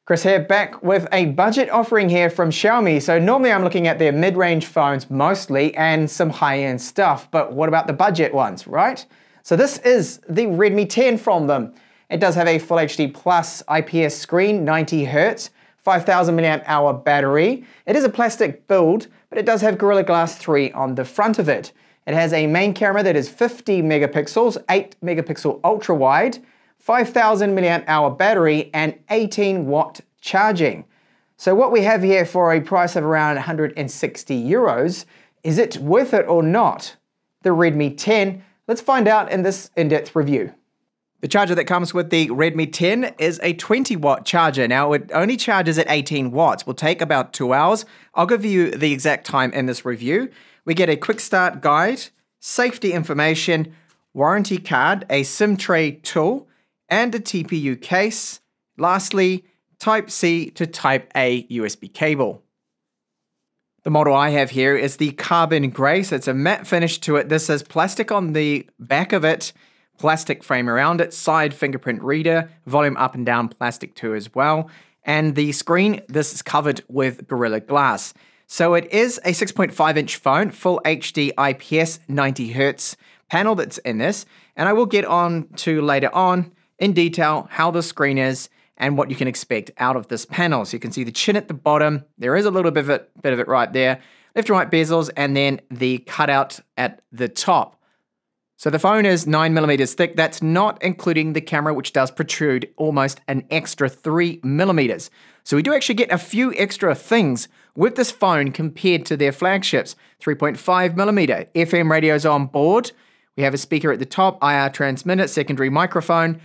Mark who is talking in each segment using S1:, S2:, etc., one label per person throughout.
S1: Chris here, back with a budget offering here from Xiaomi. So normally I'm looking at their mid-range phones mostly and some high-end stuff, but what about the budget ones, right? So this is the Redmi 10 from them. It does have a Full HD Plus IPS screen, 90 Hz, 5000 mAh battery. It is a plastic build, but it does have Gorilla Glass 3 on the front of it. It has a main camera that is 50 megapixels, 8 megapixel ultra wide, 5000 mAh battery, and 18 watt charging. So what we have here for a price of around 160 euros, is it worth it or not? The Redmi 10, let's find out in this in-depth review. The charger that comes with the Redmi 10 is a 20 watt charger. Now it only charges at 18 watts, will take about 2 hours. I'll give you the exact time in this review. We get a quick start guide, safety information, warranty card, a SIM tray tool, and a TPU case. Lastly, Type-C to Type-A USB cable. The model I have here is the carbon grey, so it's a matte finish to it. This has plastic on the back of it, plastic frame around it, side fingerprint reader, volume up and down plastic too as well. And the screen, this is covered with Gorilla Glass. So it is a 6.5-inch phone, Full HD IPS 90 Hz panel that's in this. And I will get on to later on in detail how the screen is and what you can expect out of this panel. So you can see the chin at the bottom. There is a little bit of it right there. Left and right bezels, and then the cutout at the top. So the phone is 9mm thick. That's not including the camera, which does protrude almost an extra 3mm. So we do actually get a few extra things with this phone compared to their flagships. 3.5mm FM radios on board. We have a speaker at the top, IR transmitter, secondary microphone.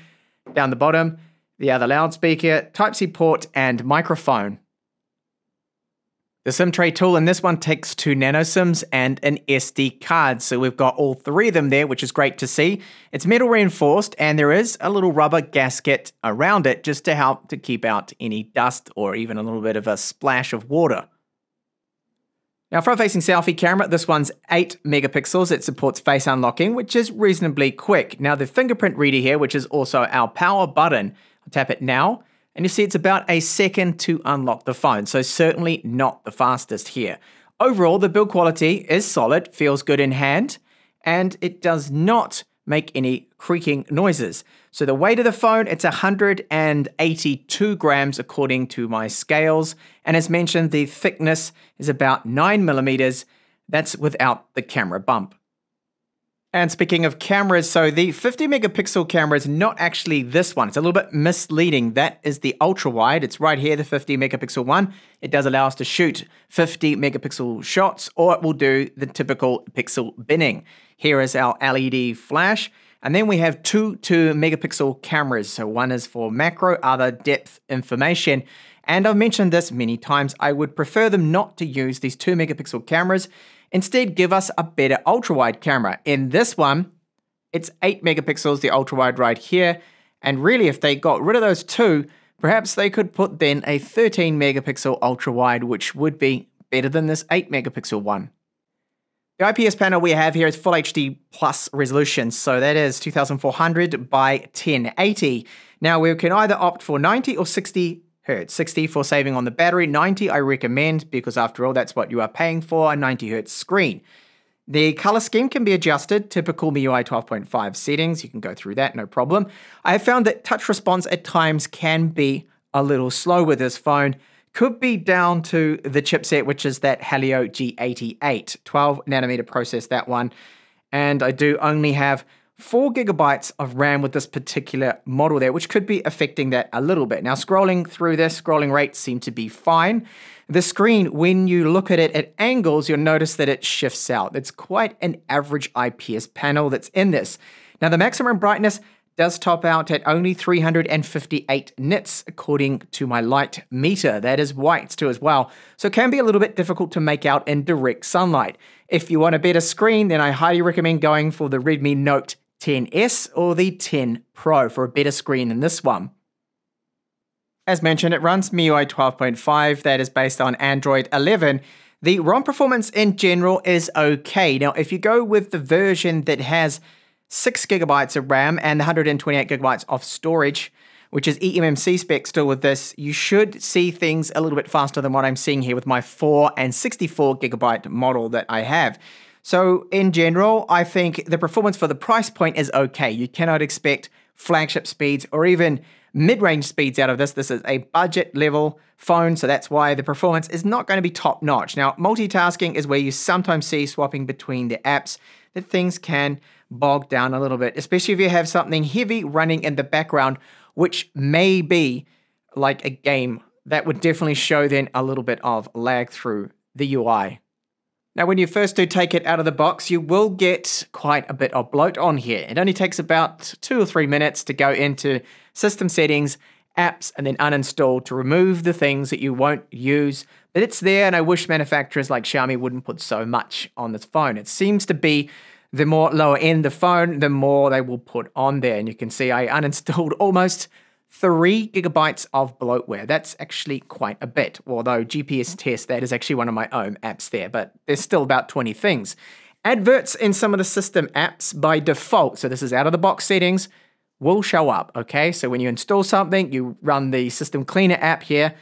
S1: Down the bottom, the other loudspeaker, Type-C port, and microphone. The SIM tray tool in this one takes 2 nano SIMs and an SD card, so we've got all 3 of them there, which is great to see. It's metal reinforced, and there is a little rubber gasket around it just to help to keep out any dust or even a little bit of a splash of water. Now, front-facing selfie camera, this one's 8 megapixels. It supports face unlocking, which is reasonably quick. Now, the fingerprint reader here, which is also our power button, I'll tap it now, and you see it's about a second to unlock the phone, so certainly not the fastest here. Overall, the build quality is solid, feels good in hand, and it does not make any creaking noises. So the weight of the phone, it's 182 grams according to my scales. And as mentioned, the thickness is about 9mm. That's without the camera bump. And speaking of cameras, so the 50 megapixel camera is not actually this one. It's a little bit misleading. That is the ultra wide. It's right here, the 50 megapixel one. It does allow us to shoot 50 megapixel shots, or it will do the typical pixel binning. Here is our LED flash. And then we have two 2 megapixel cameras. So one is for macro, other depth information. And I've mentioned this many times. I would prefer them not to use these 2 megapixel cameras. Instead, give us a better ultra-wide camera. In this one, it's 8 megapixels, the ultra-wide right here. And really, if they got rid of those 2, perhaps they could put then a 13 megapixel ultra-wide, which would be better than this 8 megapixel one. The IPS panel we have here is Full HD Plus resolution, so that is 2400 by 1080. Now, we can either opt for 90 or 60 Hz. 60 for saving on the battery, 90 I recommend because after all that's what you are paying for, a 90 Hz screen. The color scheme can be adjusted, typical MIUI 12.5 settings, you can go through that, no problem. I have found that touch response at times can be a little slow with this phone. Could be down to the chipset, which is that Helio G88, 12 nanometer process, that one. And I do only have 4 gigabytes of RAM with this particular model there, which could be affecting that a little bit. Now, scrolling through this, scrolling rates seem to be fine. The screen, when you look at it at angles, you'll notice that it shifts out. It's quite an average IPS panel that's in this. Now, the maximum brightness does top out at only 358 nits, according to my light meter. That is whites too as well, so it can be a little bit difficult to make out in direct sunlight. If you want a better screen, then I highly recommend going for the Redmi Note 10S or the 10 Pro for a better screen than this one. As mentioned, it runs MIUI 12.5, that is based on Android 11. The ROM performance in general is okay. Now, if you go with the version that has 6 gigabytes of RAM and 128 gigabytes of storage, which is eMMC spec still with this, you should see things a little bit faster than what I'm seeing here with my 4 and 64 gigabyte model that I have. So in general, I think the performance for the price point is okay. You cannot expect flagship speeds or even mid-range speeds out of this. This is a budget level phone, so that's why the performance is not going to be top notch. Now, multitasking is where you sometimes see swapping between the apps that things can bog down a little bit, especially if you have something heavy running in the background, which may be like a game. That would definitely show then a little bit of lag through the UI. Now, when you first do take it out of the box, you will get quite a bit of bloat on here. It only takes about 2 or 3 minutes to go into system settings, apps, and then uninstall to remove the things that you won't use. But it's there, and I wish manufacturers like Xiaomi wouldn't put so much on this phone. It seems to be the more lower end the phone, the more they will put on there. And you can see I uninstalled almost 3 gigabytes of bloatware. That's actually quite a bit. Although GPS test, that is actually one of my own apps there, but there's still about 20 things. Adverts in some of the system apps by default, so this is out of the box settings, will show up, okay? So when you install something, you run the System Cleaner app here,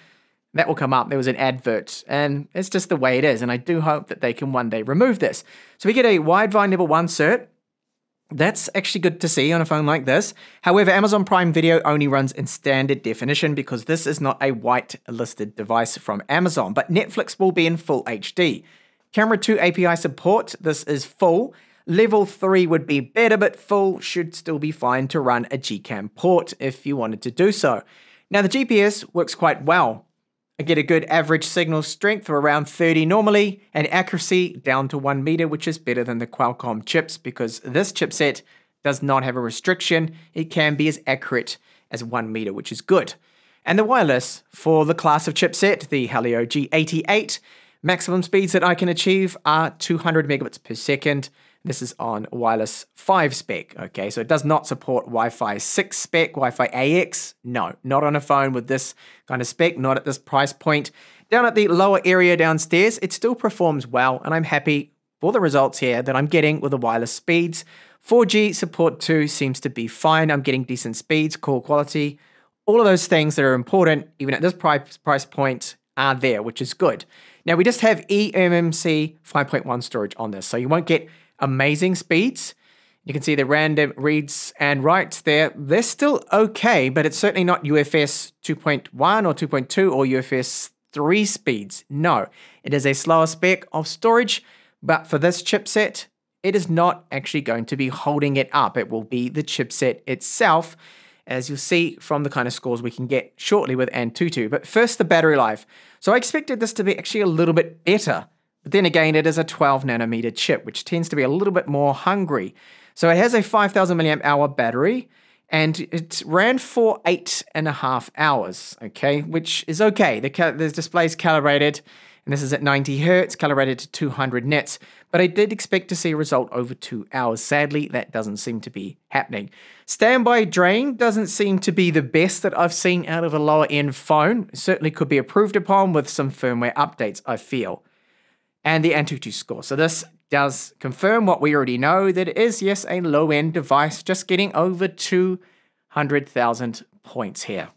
S1: that will come up. There was an advert, and it's just the way it is, and I do hope that they can one day remove this. So we get a Widevine Level 1 cert. That's actually good to see on a phone like this. However, Amazon Prime Video only runs in standard definition because this is not a white-listed device from Amazon, but Netflix will be in full HD. Camera 2 API support, this is full. Level 3 would be better, but full should still be fine to run a Gcam port if you wanted to do so. Now, the GPS works quite well. I get a good average signal strength of around 30 normally, and accuracy down to 1 meter, which is better than the Qualcomm chips because this chipset does not have a restriction. It can be as accurate as 1 meter, which is good. And the wireless for the class of chipset, the Helio G88, maximum speeds that I can achieve are 200 megabits per second. This is on wireless 5 spec, okay? So it does not support Wi-Fi 6 spec, Wi-Fi AX. No, not on a phone with this kind of spec, not at this price point. Down at the lower area downstairs, it still performs well, and I'm happy for the results here that I'm getting with the wireless speeds. 4G support too seems to be fine. I'm getting decent speeds, call quality. All of those things that are important, even at this price point, are there, which is good. Now, we just have eMMC 5.1 storage on this, so you won't get amazing speeds. You can see the random reads and writes there. They're still okay, but it's certainly not UFS 2.1 or 2.2 or UFS 3 speeds. No, it is a slower spec of storage, but for this chipset, it is not actually going to be holding it up. It will be the chipset itself, as you'll see from the kind of scores we can get shortly with Antutu. But first, the battery life. So I expected this to be actually a little bit better. But then again, it is a 12 nanometer chip, which tends to be a little bit more hungry. So it has a 5,000 milliamp hour battery, and it ran for 8.5 hours, okay, which is okay. The display is calibrated, and this is at 90 hertz, calibrated to 200 nits. But I did expect to see a result over 2 hours. Sadly, that doesn't seem to be happening. Standby drain doesn't seem to be the best that I've seen out of a lower end phone. It certainly could be improved upon with some firmware updates, I feel. And the Antutu score. So this does confirm what we already know, that it is, yes, a low-end device, just getting over 200,000 points here.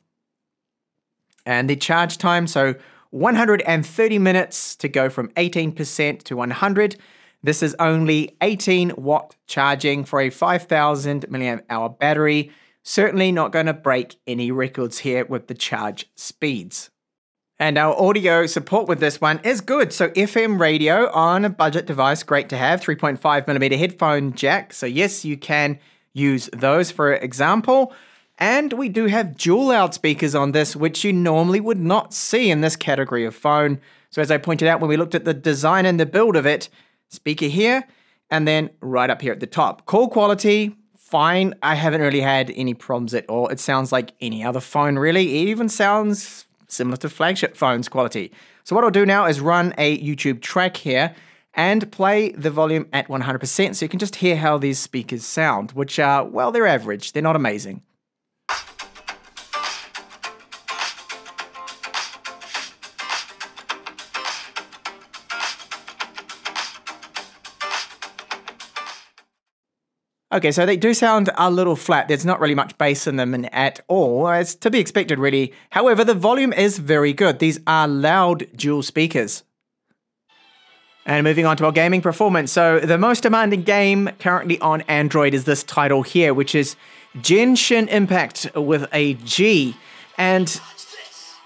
S1: And the charge time, so 130 minutes to go from 18% to 100. This is only 18 watt charging for a 5,000 milliamp hour battery. Certainly not going to break any records here with the charge speeds. And our audio support with this one is good. So FM radio on a budget device, great to have. 3.5mm headphone jack. So yes, you can use those for example. And we do have dual loudspeakers on this, which you normally would not see in this category of phone. So as I pointed out when we looked at the design and the build of it, speaker here, and then right up here at the top. Call quality, fine. I haven't really had any problems at all. It sounds like any other phone really. It even sounds similar to flagship phones quality. So what I'll do now is run a YouTube track here and play the volume at 100% so you can just hear how these speakers sound, which are, well, they're average. They're not amazing. Okay, so they do sound a little flat. There's not really much bass in them at all. It's to be expected, really. However, the volume is very good. These are loud dual speakers. And moving on to our gaming performance. So the most demanding game currently on Android is this title here, which is Genshin Impact with a G. And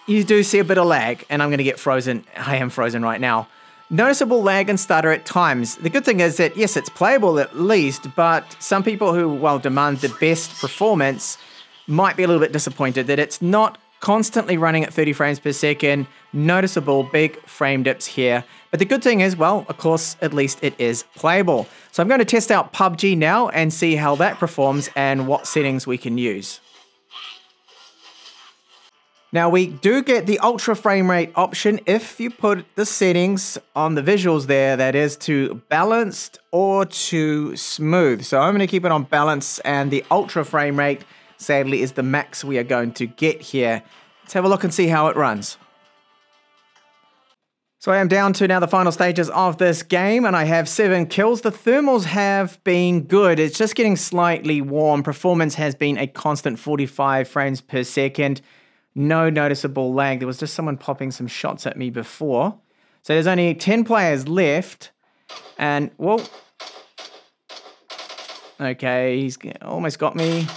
S1: you do see a bit of lag, and I'm going to get frozen. I am frozen right now. Noticeable lag and stutter at times. The good thing is that, yes, it's playable at least, but some people who, well, demand the best performance might be a little bit disappointed that it's not constantly running at 30 frames per second. Noticeable big frame dips here. But the good thing is, well, of course, at least it is playable. So I'm going to test out PUBG now and see how that performs and what settings we can use. Now we do get the ultra frame rate option if you put the settings on the visuals there, that is to balanced or to smooth. So I'm going to keep it on balance, and the ultra frame rate sadly is the max we are going to get here. Let's have a look and see how it runs. So I am down to now the final stages of this game, and I have 7 kills. The thermals have been good. It's just getting slightly warm. Performance has been a constant 45 frames per second. No noticeable lag. There was just someone popping some shots at me before. So there's only 10 players left. And, whoa. Okay, he's almost got me.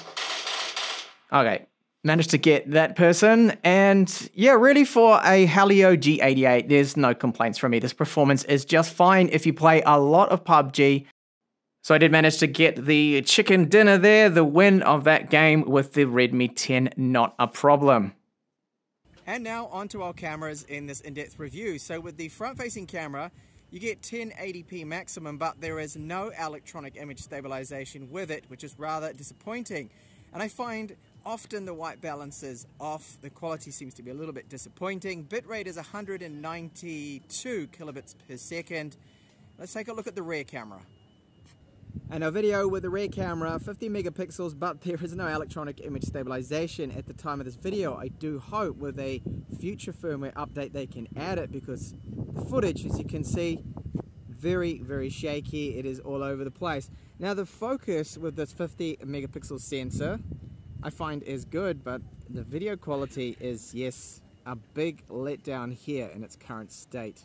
S1: Okay, managed to get that person. And yeah, really for a Helio G88, there's no complaints from me. This performance is just fine if you play a lot of PUBG. So I did manage to get the chicken dinner there, the win of that game with the Redmi 10, not a problem. And now onto our cameras in this in-depth review. So with the front-facing camera, you get 1080p maximum, but there is no electronic image stabilization with it, which is rather disappointing. And I find often the white balance is off. The quality seems to be a little bit disappointing. Bitrate is 192 kilobits per second. Let's take a look at the rear camera. And our video with the rear camera, 50 megapixels, but there is no electronic image stabilization at the time of this video. I do hope with a future firmware update they can add it, because the footage, as you can see, very, very shaky. It is all over the place. Now the focus with this 50 megapixel sensor I find is good, but the video quality is, yes, a big letdown here in its current state.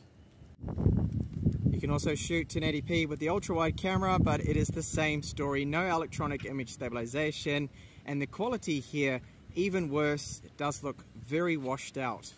S1: You can also shoot 1080p with the ultra-wide camera, but it is the same story. No electronic image stabilization, and the quality here, even worse. It does look very washed out.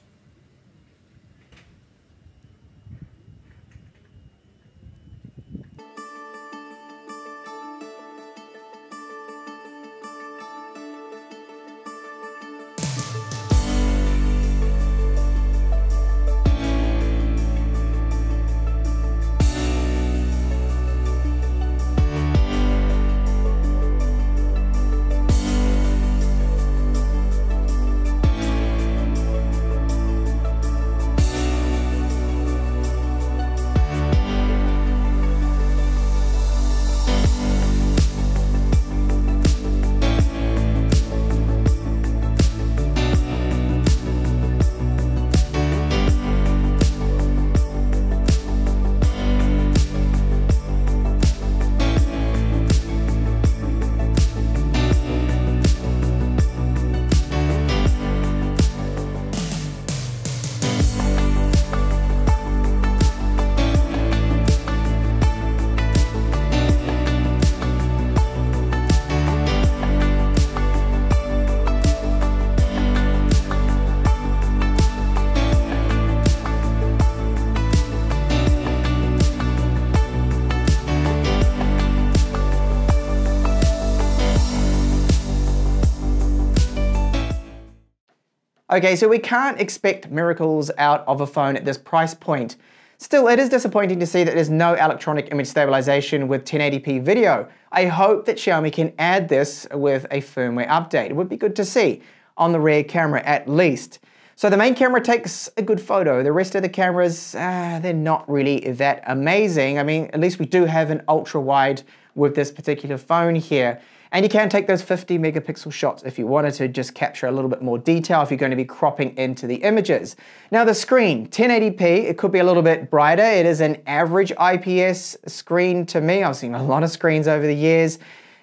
S1: Okay, so we can't expect miracles out of a phone at this price point. Still, it is disappointing to see that there's no electronic image stabilization with 1080p video. I hope that Xiaomi can add this with a firmware update. It would be good to see on the rear camera at least. So the main camera takes a good photo. The rest of the cameras, they're not really that amazing. I mean, at least we do have an ultra wide with this particular phone here. And you can take those 50 megapixel shots if you wanted to just capture a little bit more detail if you're going to be cropping into the images. Now the screen, 1080p, it could be a little bit brighter. It is an average IPS screen to me. I've seen a lot of screens over the years.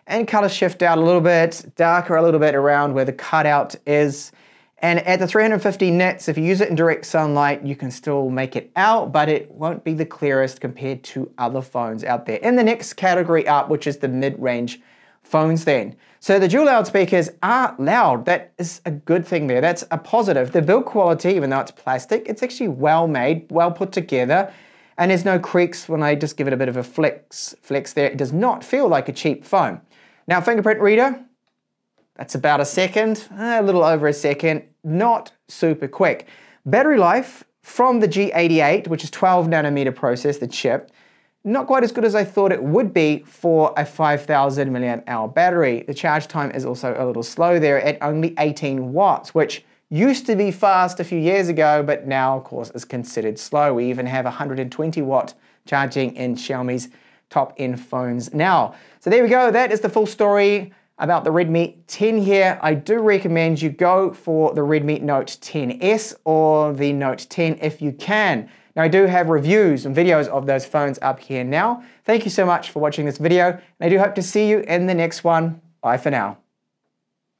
S1: and color shift out a little bit, darker a little bit around where the cutout is. And at the 350 nits, if you use it in direct sunlight, you can still make it out, but it won't be the clearest compared to other phones out there. In the next category up, which is the mid-range phones then. So the dual loudspeakers are loud. That is a good thing there. That's a positive. The build quality, even though it's plastic, it's actually well made, well put together, and there's no creaks when I just give it a bit of a flex there. It does not feel like a cheap phone. Now, fingerprint reader, that's about a second, a little over a second, not super quick. Battery life from the G88, which is 12 nanometer process, the chip, not quite as good as I thought it would be for a 5,000 milliamp hour battery. The charge time is also a little slow there at only 18 watts, which used to be fast a few years ago, but now, of course, is considered slow. We even have 120 watt charging in Xiaomi's top-end phones now. So there we go. That is the full story about the Redmi 10 here. I do recommend you go for the Redmi Note 10S or the Note 10 if you can. Now, I do have reviews and videos of those phones up here now. Thank you so much for watching this video, and I do hope to see you in the next one. Bye for now.